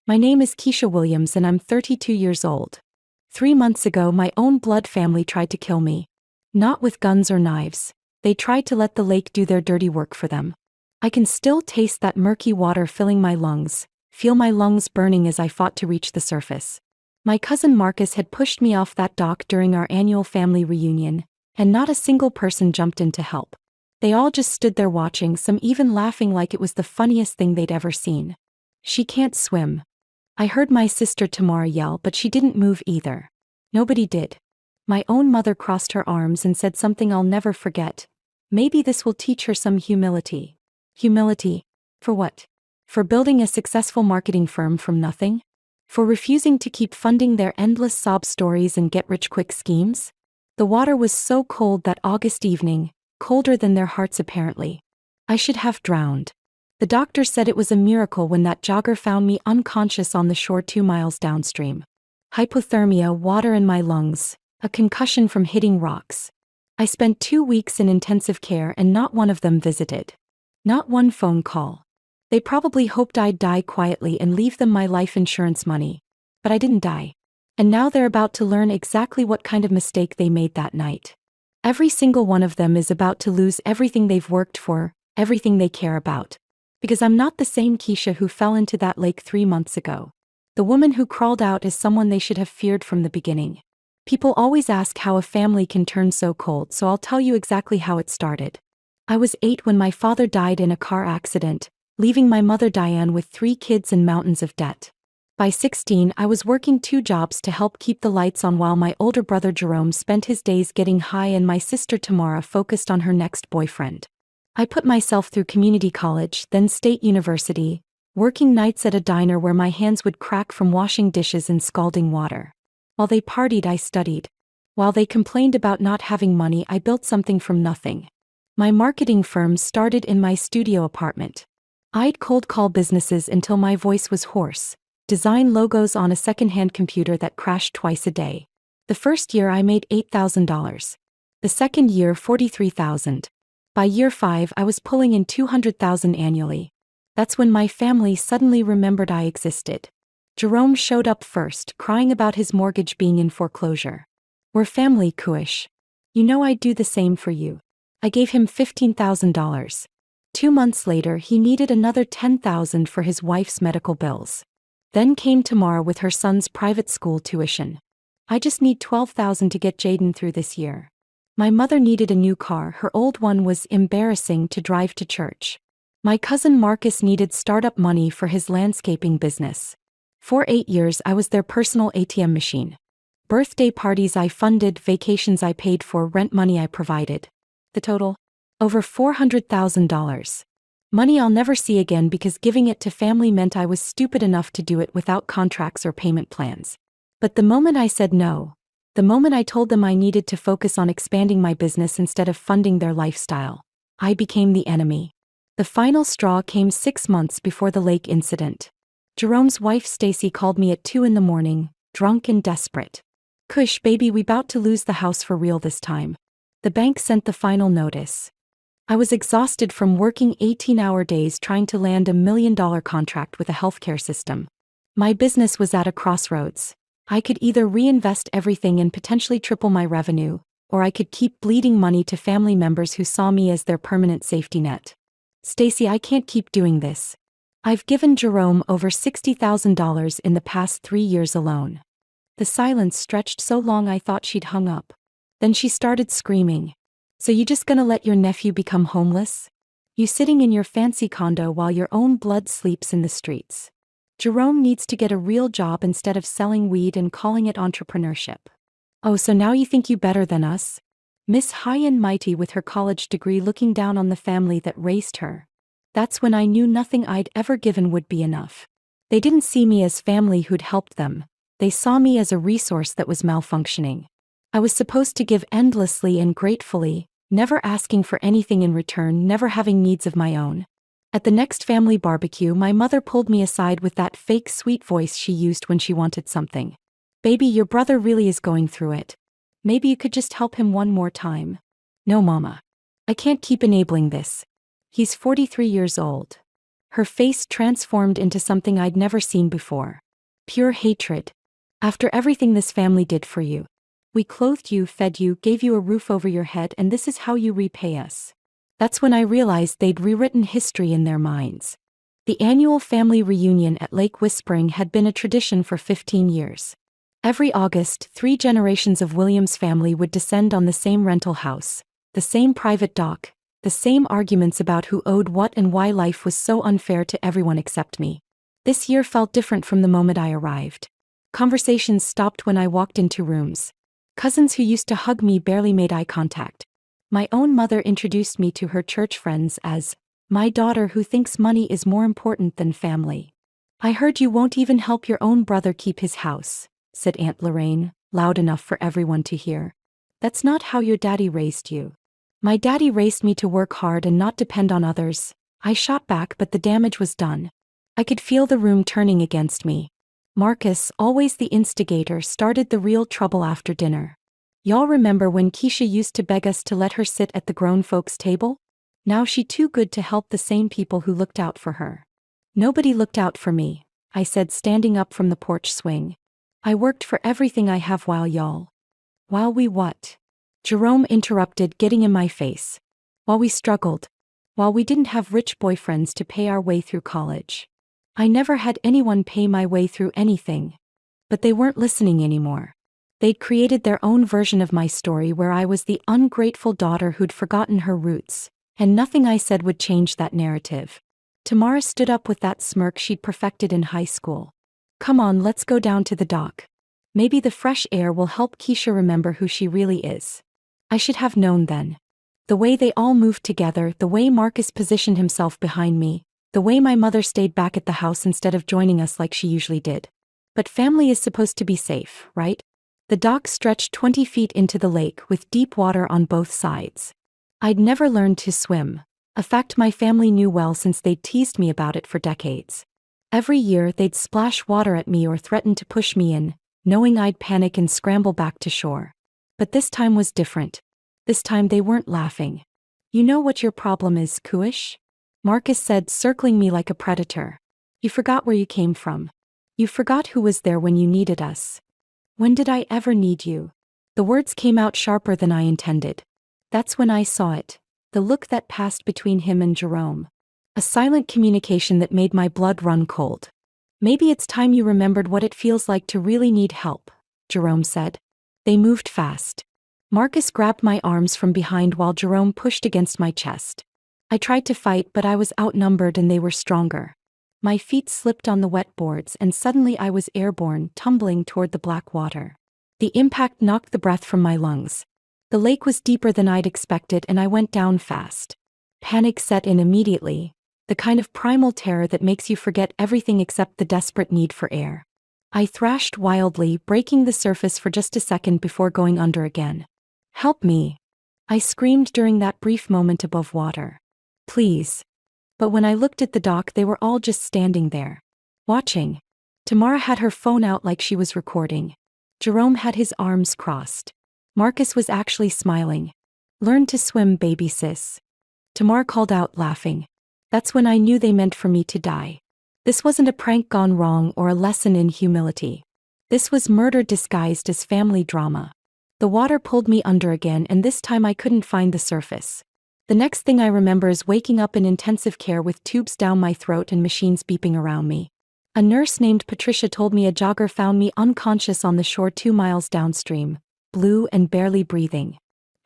My name is Keisha Williams and I'm 32 years old. 3 months ago, my own blood family tried to kill me. Not with guns or knives. They tried to let the lake do their dirty work for them. I can still taste that murky water filling my lungs, feel my lungs burning as I fought to reach the surface. My cousin Marcus had pushed me off that dock during our annual family reunion, and not a single person jumped in to help. They all just stood there watching, some even laughing like it was the funniest thing they'd ever seen. She can't swim. I heard my sister Tamara yell, but she didn't move either. Nobody did. My own mother crossed her arms and said something I'll never forget. Maybe this will teach her some humility. Humility? For what? For building a successful marketing firm from nothing? For refusing to keep funding their endless sob stories and get-rich-quick schemes? The water was so cold that August evening, colder than their hearts apparently. I should have drowned. The doctor said it was a miracle when that jogger found me unconscious on the shore 2 miles downstream. Hypothermia, water in my lungs, a concussion from hitting rocks. I spent 2 weeks in intensive care and not one of them visited. Not one phone call. They probably hoped I'd die quietly and leave them my life insurance money. But I didn't die. And now they're about to learn exactly what kind of mistake they made that night. Every single one of them is about to lose everything they've worked for, everything they care about. Because I'm not the same Keisha who fell into that lake 3 months ago. The woman who crawled out is someone they should have feared from the beginning. People always ask how a family can turn so cold, so I'll tell you exactly how it started. I was 8 when my father died in a car accident, leaving my mother Diane with 3 kids and mountains of debt. By 16, I was working 2 jobs to help keep the lights on while my older brother Jerome spent his days getting high and my sister Tamara focused on her next boyfriend. I put myself through community college, then state university, working nights at a diner where my hands would crack from washing dishes in scalding water. While they partied, I studied. While they complained about not having money, I built something from nothing. My marketing firm started in my studio apartment. I'd cold call businesses until my voice was hoarse, design logos on a secondhand computer that crashed twice a day. The first year I made $8,000. The second year $43,000. By year 5 I was pulling in $200,000 annually. That's when my family suddenly remembered I existed. Jerome showed up first, crying about his mortgage being in foreclosure. We're family, Kuish. You know I'd do the same for you. I gave him $15,000. 2 months later he needed another $10,000 for his wife's medical bills. Then came Tamara with her son's private school tuition. I just need $12,000 to get Jaden through this year. My mother needed a new car, her old one was embarrassing to drive to church. My cousin Marcus needed startup money for his landscaping business. For 8 years I was their personal ATM machine. Birthday parties I funded, vacations I paid for, rent money I provided. The total? Over $400,000. Money I'll never see again because giving it to family meant I was stupid enough to do it without contracts or payment plans. But the moment I said no, the moment I told them I needed to focus on expanding my business instead of funding their lifestyle, I became the enemy. The final straw came 6 months before the lake incident. Jerome's wife Stacy called me at 2 in the morning, drunk and desperate. Kush, baby, we bout to lose the house for real this time. The bank sent the final notice. I was exhausted from working 18-hour days trying to land $1 million contract with a healthcare system. My business was at a crossroads. I could either reinvest everything and potentially triple my revenue, or I could keep bleeding money to family members who saw me as their permanent safety net. Stacy, I can't keep doing this. I've given Jerome over $60,000 in the past 3 years alone. The silence stretched so long I thought she'd hung up. Then she started screaming. So you just gonna let your nephew become homeless? You sitting in your fancy condo while your own blood sleeps in the streets. Jerome needs to get a real job instead of selling weed and calling it entrepreneurship. Oh, so now you think you better than us? Miss High and Mighty with her college degree looking down on the family that raised her. That's when I knew nothing I'd ever given would be enough. They didn't see me as family who'd helped them. They saw me as a resource that was malfunctioning. I was supposed to give endlessly and gratefully, never asking for anything in return, never having needs of my own. At the next family barbecue, my mother pulled me aside with that fake sweet voice she used when she wanted something. Baby, your brother really is going through it. Maybe you could just help him one more time. No, Mama. I can't keep enabling this. He's 43 years old. Her face transformed into something I'd never seen before. Pure hatred. After everything this family did for you. We clothed you, fed you, gave you a roof over your head, and this is how you repay us. That's when I realized they'd rewritten history in their minds. The annual family reunion at Lake Whispering had been a tradition for 15 years. Every August, 3 generations of Williams' family would descend on the same rental house, the same private dock, the same arguments about who owed what and why life was so unfair to everyone except me. This year felt different from the moment I arrived. Conversations stopped when I walked into rooms. Cousins who used to hug me barely made eye contact. My own mother introduced me to her church friends as my daughter who thinks money is more important than family. I heard you won't even help your own brother keep his house, said Aunt Lorraine, loud enough for everyone to hear. That's not how your daddy raised you. My daddy raised me to work hard and not depend on others. I shot back, but the damage was done. I could feel the room turning against me. Marcus, always the instigator, started the real trouble after dinner. Y'all remember when Keisha used to beg us to let her sit at the grown folks' table? Now she too good to help the same people who looked out for her. Nobody looked out for me, I said, standing up from the porch swing. I worked for everything I have while y'all. While we what? Jerome interrupted, getting in my face. While we struggled. While we didn't have rich boyfriends to pay our way through college. I never had anyone pay my way through anything. But they weren't listening anymore. They'd created their own version of my story where I was the ungrateful daughter who'd forgotten her roots, and nothing I said would change that narrative. Tamara stood up with that smirk she'd perfected in high school. Come on, let's go down to the dock. Maybe the fresh air will help Keisha remember who she really is. I should have known then. The way they all moved together, the way Marcus positioned himself behind me, the way my mother stayed back at the house instead of joining us like she usually did. But family is supposed to be safe, right? The dock stretched 20 feet into the lake with deep water on both sides. I'd never learned to swim, a fact my family knew well since they'd teased me about it for decades. Every year they'd splash water at me or threaten to push me in, knowing I'd panic and scramble back to shore. But this time was different. This time they weren't laughing. You know what your problem is, Kuish? Marcus said, circling me like a predator. You forgot where you came from. You forgot who was there when you needed us. When did I ever need you? The words came out sharper than I intended. That's when I saw it, the look that passed between him and Jerome. A silent communication that made my blood run cold. Maybe it's time you remembered what it feels like to really need help, Jerome said. They moved fast. Marcus grabbed my arms from behind while Jerome pushed against my chest. I tried to fight, but I was outnumbered and they were stronger. My feet slipped on the wet boards and suddenly I was airborne, tumbling toward the black water. The impact knocked the breath from my lungs. The lake was deeper than I'd expected and I went down fast. Panic set in immediately, the kind of primal terror that makes you forget everything except the desperate need for air. I thrashed wildly, breaking the surface for just a second before going under again. Help me! I screamed during that brief moment above water. Please. But when I looked at the dock, they were all just standing there. Watching. Tamara had her phone out like she was recording. Jerome had his arms crossed. Marcus was actually smiling. Learn to swim, baby sis. Tamara called out, laughing. That's when I knew they meant for me to die. This wasn't a prank gone wrong or a lesson in humility. This was murder disguised as family drama. The water pulled me under again, and this time I couldn't find the surface. The next thing I remember is waking up in intensive care with tubes down my throat and machines beeping around me. A nurse named Patricia told me a jogger found me unconscious on the shore 2 miles downstream, blue and barely breathing.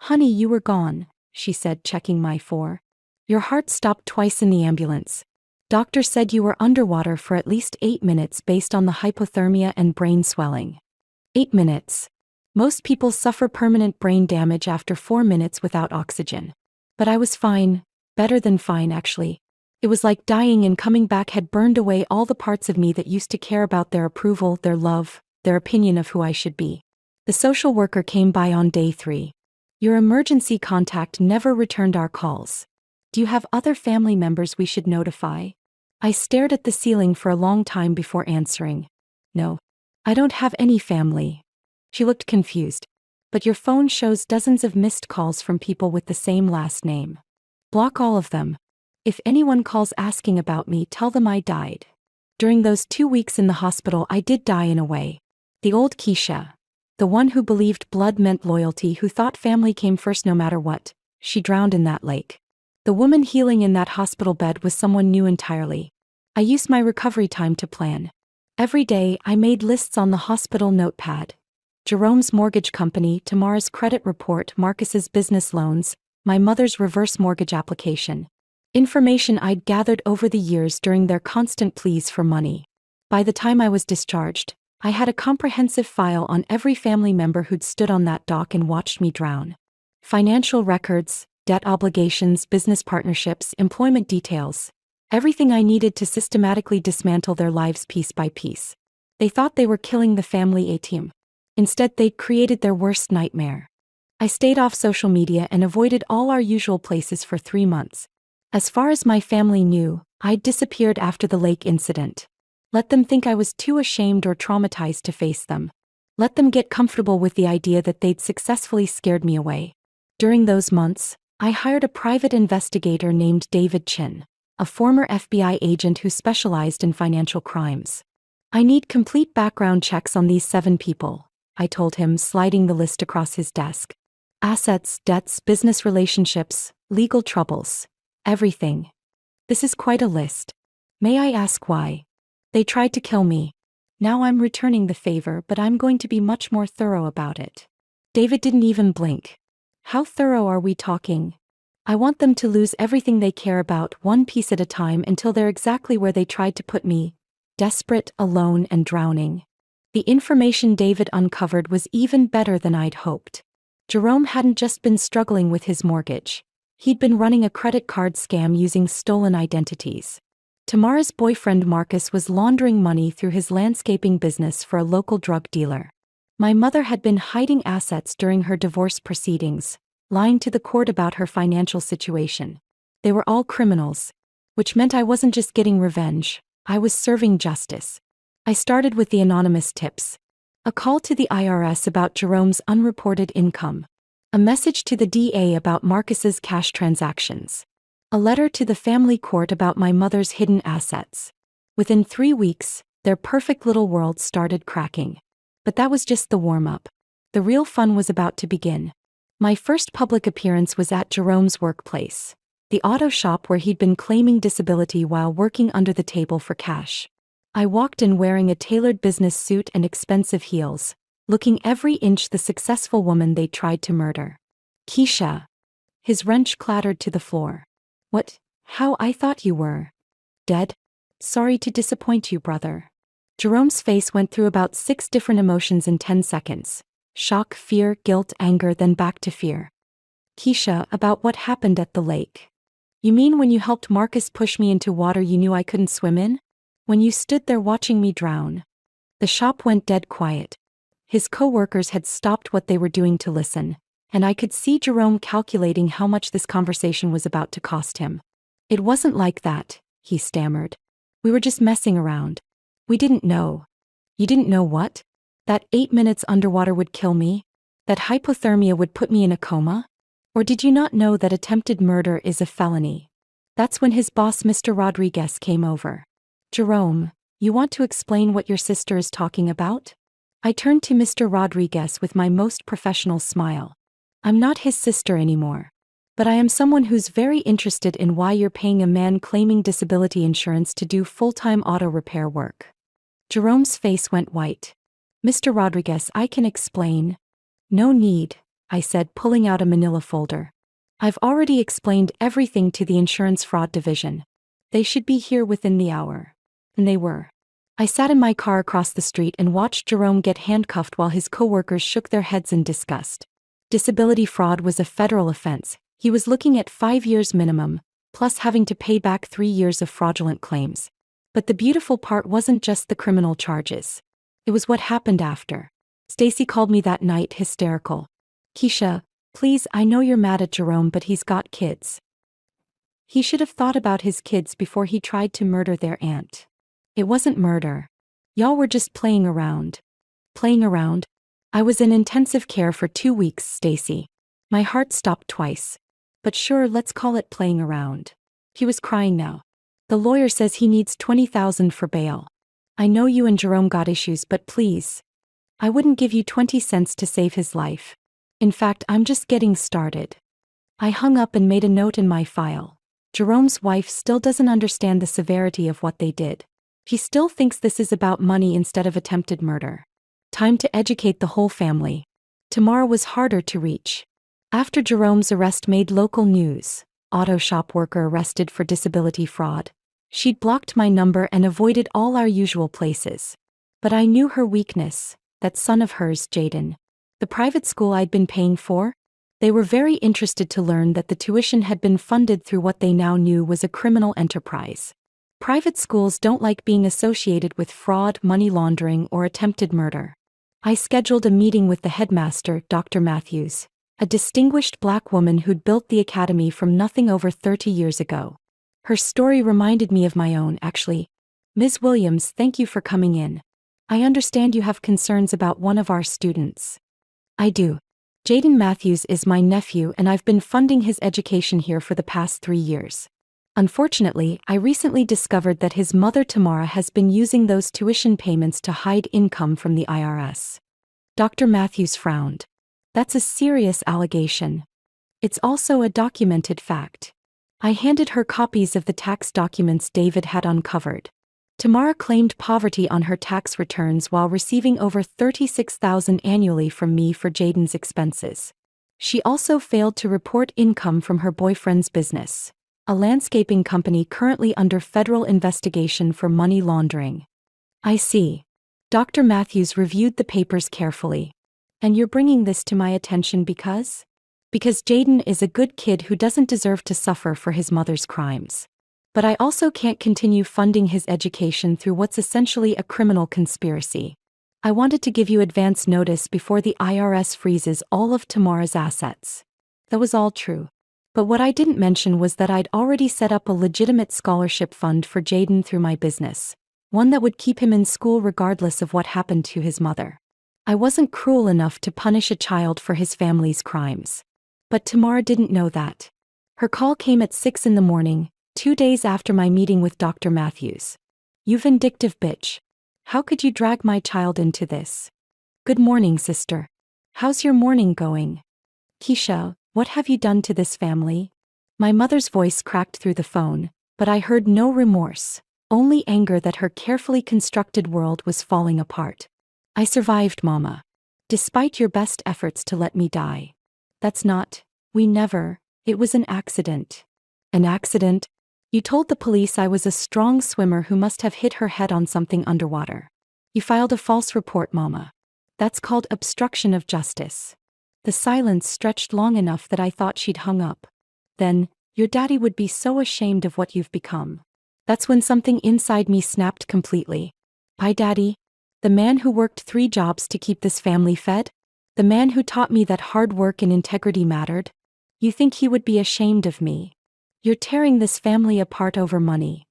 Honey, you were gone, she said, checking my four. Your heart stopped twice in the ambulance. Doctor said you were underwater for at least 8 minutes based on the hypothermia and brain swelling. 8 minutes. Most people suffer permanent brain damage after 4 minutes without oxygen. But I was fine, better than fine actually. It was like dying and coming back had burned away all the parts of me that used to care about their approval, their love, their opinion of who I should be. The social worker came by on day 3. Your emergency contact never returned our calls. Do you have other family members we should notify? I stared at the ceiling for a long time before answering. No. I don't have any family. She looked confused. But your phone shows dozens of missed calls from people with the same last name. Block all of them. If anyone calls asking about me, tell them I died. During those 2 weeks in the hospital, I did die in a way. The old Keisha. The one who believed blood meant loyalty, who thought family came first no matter what, she drowned in that lake. The woman healing in that hospital bed was someone new entirely. I used my recovery time to plan. Every day, I made lists on the hospital notepad. Jerome's mortgage company, Tamara's credit report, Marcus's business loans, my mother's reverse mortgage application. Information I'd gathered over the years during their constant pleas for money. By the time I was discharged, I had a comprehensive file on every family member who'd stood on that dock and watched me drown. Financial records, debt obligations, business partnerships, employment details. Everything I needed to systematically dismantle their lives piece by piece. They thought they were killing the family A-team. Instead, they'd created their worst nightmare. I stayed off social media and avoided all our usual places for 3 months. As far as my family knew, I'd disappeared after the lake incident. Let them think I was too ashamed or traumatized to face them. Let them get comfortable with the idea that they'd successfully scared me away. During those months, I hired a private investigator named David Chin, a former FBI agent who specialized in financial crimes. I need complete background checks on these 7 people, I told him, sliding the list across his desk. Assets, debts, business relationships, legal troubles. Everything. This is quite a list. May I ask why? They tried to kill me. Now I'm returning the favor, but I'm going to be much more thorough about it. David didn't even blink. How thorough are we talking? I want them to lose everything they care about, one piece at a time, until they're exactly where they tried to put me. Desperate, alone, and drowning. The information David uncovered was even better than I'd hoped. Jerome hadn't just been struggling with his mortgage. He'd been running a credit card scam using stolen identities. Tamara's boyfriend Marcus was laundering money through his landscaping business for a local drug dealer. My mother had been hiding assets during her divorce proceedings, lying to the court about her financial situation. They were all criminals, which meant I wasn't just getting revenge, I was serving justice. I started with the anonymous tips. A call to the IRS about Jerome's unreported income. A message to the DA about Marcus's cash transactions. A letter to the family court about my mother's hidden assets. Within 3 weeks, their perfect little world started cracking. But that was just the warm-up. The real fun was about to begin. My first public appearance was at Jerome's workplace, the auto shop where he'd been claiming disability while working under the table for cash. I walked in wearing a tailored business suit and expensive heels, looking every inch the successful woman they tried to murder. Keisha. His wrench clattered to the floor. What? How? I thought you were dead? Sorry to disappoint you, brother. Jerome's face went through about 6 different emotions in 10 seconds. Shock, fear, guilt, anger, then back to fear. Keisha, about what happened at the lake. You mean when you helped Marcus push me into water you knew I couldn't swim in? When you stood there watching me drown? The shop went dead quiet. His co-workers had stopped what they were doing to listen, and I could see Jerome calculating how much this conversation was about to cost him. It wasn't like that, he stammered. We were just messing around. We didn't know. You didn't know what? That 8 minutes underwater would kill me? That hypothermia would put me in a coma? Or did you not know that attempted murder is a felony? That's when his boss, Mr. Rodriguez, came over. Jerome, you want to explain what your sister is talking about? I turned to Mr. Rodriguez with my most professional smile. I'm not his sister anymore. But I am someone who's very interested in why you're paying a man claiming disability insurance to do full-time auto repair work. Jerome's face went white. Mr. Rodriguez, I can explain. No need, I said, pulling out a manila folder. I've already explained everything to the insurance fraud division. They should be here within the hour. And they were. I sat in my car across the street and watched Jerome get handcuffed while his co-workers shook their heads in disgust. Disability fraud was a federal offense. He was looking at 5 years minimum, plus having to pay back 3 years of fraudulent claims. But the beautiful part wasn't just the criminal charges. It was what happened after. Stacy called me that night, hysterical. Keisha, please, I know you're mad at Jerome, but he's got kids. He should have thought about his kids before he tried to murder their aunt. It wasn't murder. Y'all were just playing around. Playing around? I was in intensive care for 2 weeks, Stacy. My heart stopped twice. But sure, let's call it playing around. He was crying now. The lawyer says he needs $20,000 for bail. I know you and Jerome got issues, but please. I wouldn't give you 20 cents to save his life. In fact, I'm just getting started. I hung up and made a note in my file. Jerome's wife still doesn't understand the severity of what they did. She still thinks this is about money instead of attempted murder. Time to educate the whole family. Tomorrow was harder to reach. After Jerome's arrest made local news, auto shop worker arrested for disability fraud. She'd blocked my number and avoided all our usual places. But I knew her weakness, that son of hers, Jaden. The private school I'd been paying for? They were very interested to learn that the tuition had been funded through what they now knew was a criminal enterprise. Private schools don't like being associated with fraud, money laundering, or attempted murder. I scheduled a meeting with the headmaster, Dr. Matthews, a distinguished black woman who'd built the academy from nothing over 30 years ago. Her story reminded me of my own, actually. Ms. Williams, thank you for coming in. I understand you have concerns about one of our students. I do. Jaden Matthews is my nephew and I've been funding his education here for the past 3 years. Unfortunately, I recently discovered that his mother Tamara has been using those tuition payments to hide income from the IRS. Dr. Matthews frowned. That's a serious allegation. It's also a documented fact. I handed her copies of the tax documents David had uncovered. Tamara claimed poverty on her tax returns while receiving over $36,000 annually from me for Jaden's expenses. She also failed to report income from her boyfriend's business, a landscaping company currently under federal investigation for money laundering. I see. Dr. Matthews reviewed the papers carefully. And you're bringing this to my attention because? Because Jaden is a good kid who doesn't deserve to suffer for his mother's crimes. But I also can't continue funding his education through what's essentially a criminal conspiracy. I wanted to give you advance notice before the IRS freezes all of Tamara's assets. That was all true. But what I didn't mention was that I'd already set up a legitimate scholarship fund for Jaden through my business, one that would keep him in school regardless of what happened to his mother. I wasn't cruel enough to punish a child for his family's crimes. But Tamara didn't know that. Her call came at 6 in the morning, 2 days after my meeting with Dr. Matthews. You vindictive bitch. How could you drag my child into this? Good morning, sister. How's your morning going? Keisha, what have you done to this family? My mother's voice cracked through the phone, but I heard no remorse, only anger that her carefully constructed world was falling apart. I survived, Mama. Despite your best efforts to let me die. That's not, it was an accident. An accident? You told the police I was a strong swimmer who must have hit her head on something underwater. You filed a false report, Mama. That's called obstruction of justice. The silence stretched long enough that I thought she'd hung up. Then, your daddy would be so ashamed of what you've become. That's when something inside me snapped completely. Hi, Daddy. The man who worked 3 jobs to keep this family fed? The man who taught me that hard work and integrity mattered? You think he would be ashamed of me? You're tearing this family apart over money.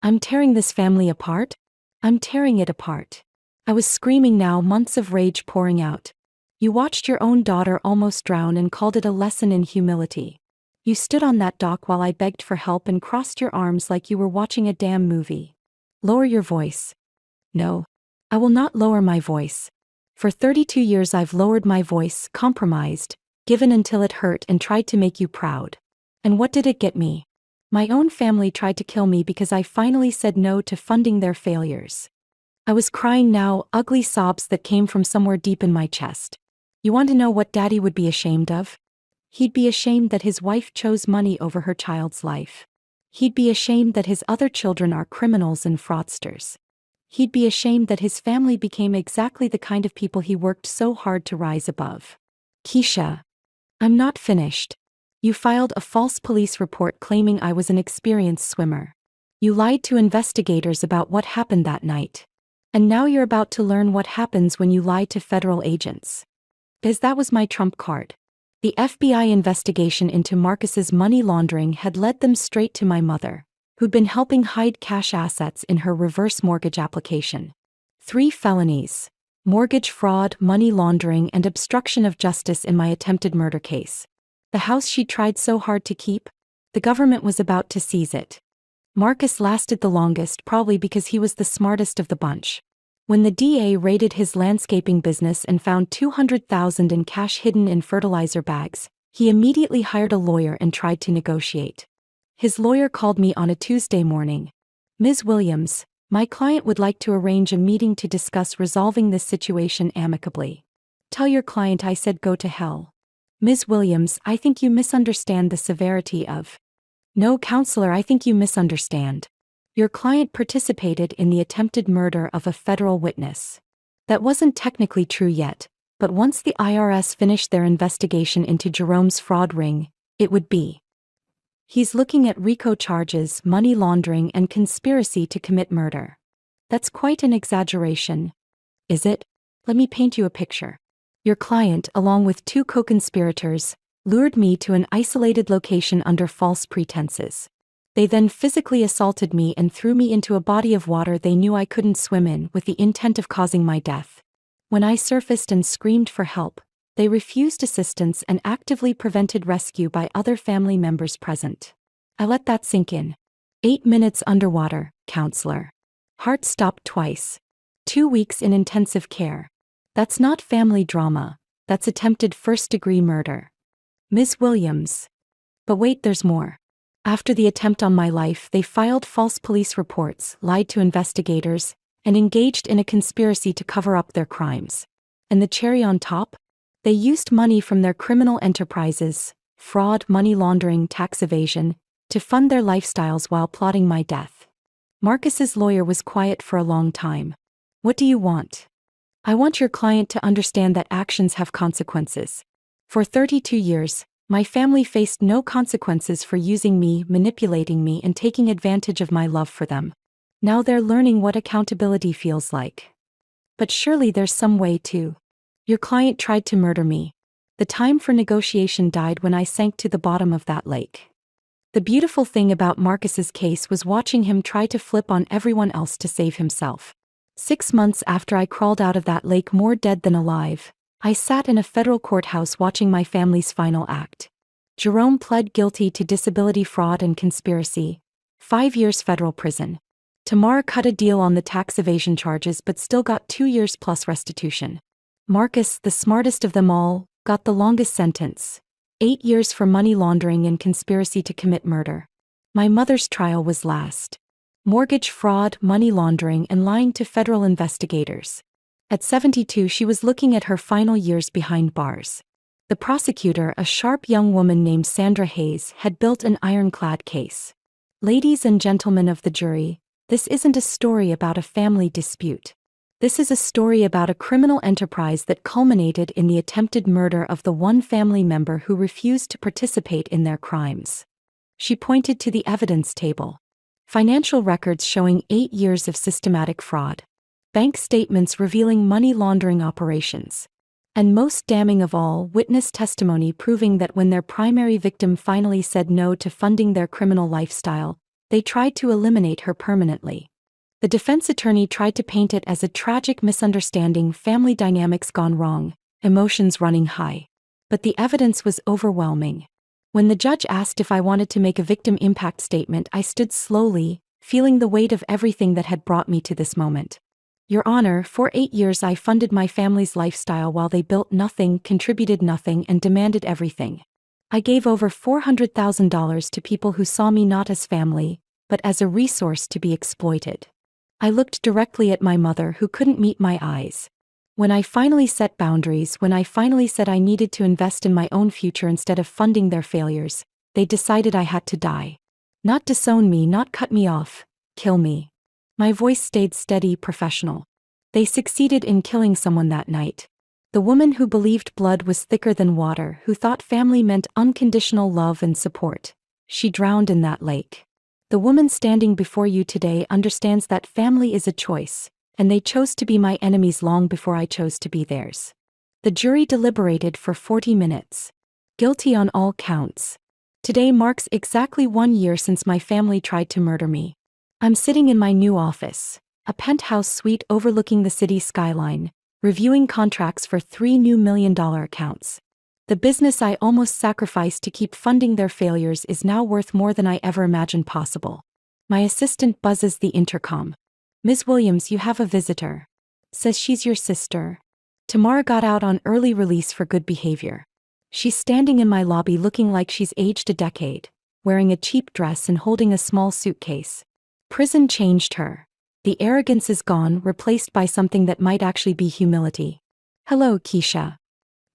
I'm tearing this family apart? I'm tearing it apart. I was screaming now, months of rage pouring out. You watched your own daughter almost drown and called it a lesson in humility. You stood on that dock while I begged for help and crossed your arms like you were watching a damn movie. Lower your voice. No. I will not lower my voice. For 32 years I've lowered my voice, compromised, given until it hurt and tried to make you proud. And what did it get me? My own family tried to kill me because I finally said no to funding their failures. I was crying now, ugly sobs that came from somewhere deep in my chest. You want to know what Daddy would be ashamed of? He'd be ashamed that his wife chose money over her child's life. He'd be ashamed that his other children are criminals and fraudsters. He'd be ashamed that his family became exactly the kind of people he worked so hard to rise above. Keisha. I'm not finished. You filed a false police report claiming I was an experienced swimmer. You lied to investigators about what happened that night. And now you're about to learn what happens when you lie to federal agents. Because that was my trump card. The FBI investigation into Marcus's money laundering had led them straight to my mother, who'd been helping hide cash assets in her reverse mortgage application. 3 felonies: mortgage fraud, money laundering, and obstruction of justice in my attempted murder case. The house she tried so hard to keep? The government was about to seize it. Marcus lasted the longest, probably because he was the smartest of the bunch. When the DA raided his landscaping business and found $200,000 in cash hidden in fertilizer bags, he immediately hired a lawyer and tried to negotiate. His lawyer called me on a Tuesday morning. "Ms. Williams, my client would like to arrange a meeting to discuss resolving this situation amicably." "Tell your client I said go to hell." "Ms. Williams, I think you misunderstand the severity of—" "No, counselor, I think you misunderstand. Your client participated in the attempted murder of a federal witness." That wasn't technically true yet, but once the IRS finished their investigation into Jerome's fraud ring, it would be. He's looking at RICO charges, money laundering, and conspiracy to commit murder. That's quite an exaggeration. Is it? Let me paint you a picture. Your client, along with two co-conspirators, lured me to an isolated location under false pretenses. They then physically assaulted me and threw me into a body of water they knew I couldn't swim in, with the intent of causing my death. When I surfaced and screamed for help, they refused assistance and actively prevented rescue by other family members present. I let that sink in. 8 minutes underwater, counselor. Heart stopped twice. 2 weeks in intensive care. That's not family drama, that's attempted first-degree murder. Ms. Williams. But wait, there's more. After the attempt on my life, they filed false police reports, lied to investigators, and engaged in a conspiracy to cover up their crimes. And the cherry on top? They used money from their criminal enterprises, fraud, money laundering, tax evasion, to fund their lifestyles while plotting my death. Marcus's lawyer was quiet for a long time. "What do you want?" "I want your client to understand that actions have consequences. For 32 years, my family faced no consequences for using me, manipulating me, and taking advantage of my love for them. Now they're learning what accountability feels like. But surely there's some way to. Your client tried to murder me. The time for negotiation died when I sank to the bottom of that lake." The beautiful thing about Marcus's case was watching him try to flip on everyone else to save himself. 6 months after I crawled out of that lake more dead than alive, I sat in a federal courthouse watching my family's final act. Jerome pled guilty to disability fraud and conspiracy. 5 years federal prison. Tamar cut a deal on the tax evasion charges but still got 2 years plus restitution. Marcus, the smartest of them all, got the longest sentence. 8 years for money laundering and conspiracy to commit murder. My mother's trial was last. Mortgage fraud, money laundering, and lying to federal investigators. At 72, she was looking at her final years behind bars. The prosecutor, a sharp young woman named Sandra Hayes, had built an ironclad case. Ladies and gentlemen of the jury, this isn't a story about a family dispute. This is a story about a criminal enterprise that culminated in the attempted murder of the one family member who refused to participate in their crimes. She pointed to the evidence table. Financial records showing 8 years of systematic fraud. Bank statements revealing money laundering operations. And most damning of all, witness testimony proving that when their primary victim finally said no to funding their criminal lifestyle, they tried to eliminate her permanently. The defense attorney tried to paint it as a tragic misunderstanding, family dynamics gone wrong, emotions running high. But the evidence was overwhelming. When the judge asked if I wanted to make a victim impact statement, I stood slowly, feeling the weight of everything that had brought me to this moment. "Your Honor, for 8 years I funded my family's lifestyle while they built nothing, contributed nothing, and demanded everything. I gave over $400,000 to people who saw me not as family, but as a resource to be exploited. I looked directly at my mother who couldn't meet my eyes. When I finally set boundaries, when I finally said I needed to invest in my own future instead of funding their failures, they decided I had to die. Not disown me, not cut me off, kill me." My voice stayed steady, professional. They succeeded in killing someone that night. The woman who believed blood was thicker than water, who thought family meant unconditional love and support. She drowned in that lake. The woman standing before you today understands that family is a choice, and they chose to be my enemies long before I chose to be theirs. The jury deliberated for 40 minutes. Guilty on all counts. Today marks exactly 1 year since my family tried to murder me. I'm sitting in my new office, a penthouse suite overlooking the city skyline, reviewing contracts for 3 new $1 million accounts. The business I almost sacrificed to keep funding their failures is now worth more than I ever imagined possible. My assistant buzzes the intercom. Ms. Williams, you have a visitor. Says she's your sister. Tamara got out on early release for good behavior. She's standing in my lobby looking like she's aged a decade, wearing a cheap dress and holding a small suitcase. Prison changed her. The arrogance is gone, replaced by something that might actually be humility. Hello, Keisha.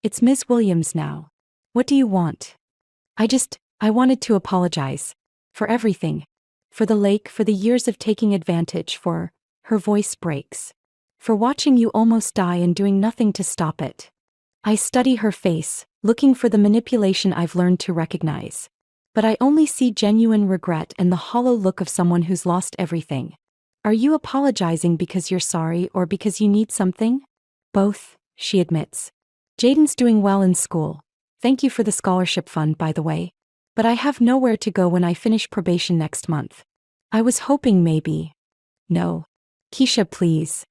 It's Ms. Williams now. What do you want? I wanted to apologize. For everything. For the lake, for the years of taking advantage, for, her voice breaks. For watching you almost die and doing nothing to stop it. I study her face, looking for the manipulation I've learned to recognize. But I only see genuine regret and the hollow look of someone who's lost everything. Are you apologizing because you're sorry or because you need something? Both, she admits. Jaden's doing well in school. Thank you for the scholarship fund, by the way. But I have nowhere to go when I finish probation next month. I was hoping maybe. No. Keisha, please.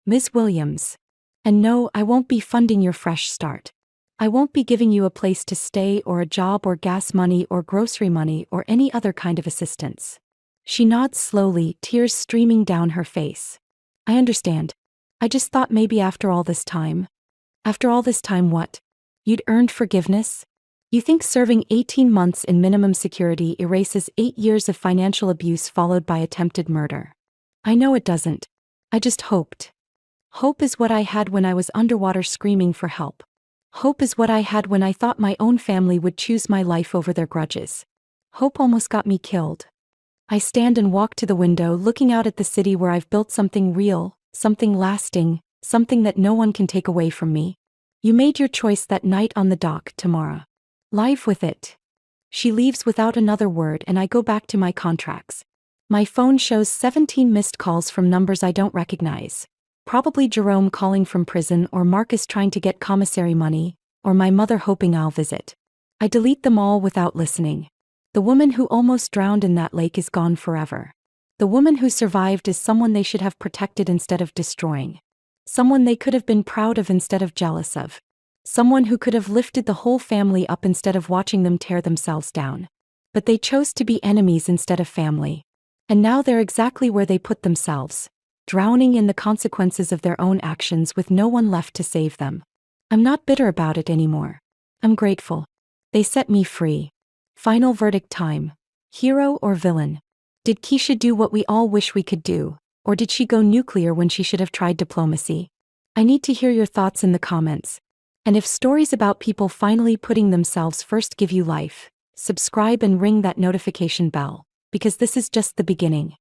Ms. Williams. And no, I won't be funding your fresh start. I won't be giving you a place to stay or a job or gas money or grocery money or any other kind of assistance. She nods slowly, tears streaming down her face. I understand. I just thought maybe after all this time. After all this time what? You'd earned forgiveness? You think serving 18 months in minimum security erases 8 years of financial abuse followed by attempted murder? I know it doesn't. I just hoped. Hope is what I had when I was underwater screaming for help. Hope is what I had when I thought my own family would choose my life over their grudges. Hope almost got me killed. I stand and walk to the window looking out at the city where I've built something real, something lasting, something that no one can take away from me. You made your choice that night on the dock, Tamara. Live with it. She leaves without another word and I go back to my contracts. My phone shows 17 missed calls from numbers I don't recognize. Probably Jerome calling from prison or Marcus trying to get commissary money, or my mother hoping I'll visit. I delete them all without listening. The woman who almost drowned in that lake is gone forever. The woman who survived is someone they should have protected instead of destroying. Someone they could have been proud of instead of jealous of. Someone who could have lifted the whole family up instead of watching them tear themselves down. But they chose to be enemies instead of family. And now they're exactly where they put themselves, drowning in the consequences of their own actions with no one left to save them. I'm not bitter about it anymore. I'm grateful. They set me free. Final verdict time. Hero or villain? Did Keisha do what we all wish we could do, or did she go nuclear when she should have tried diplomacy? I need to hear your thoughts in the comments. And if stories about people finally putting themselves first give you life, subscribe and ring that notification bell, because this is just the beginning.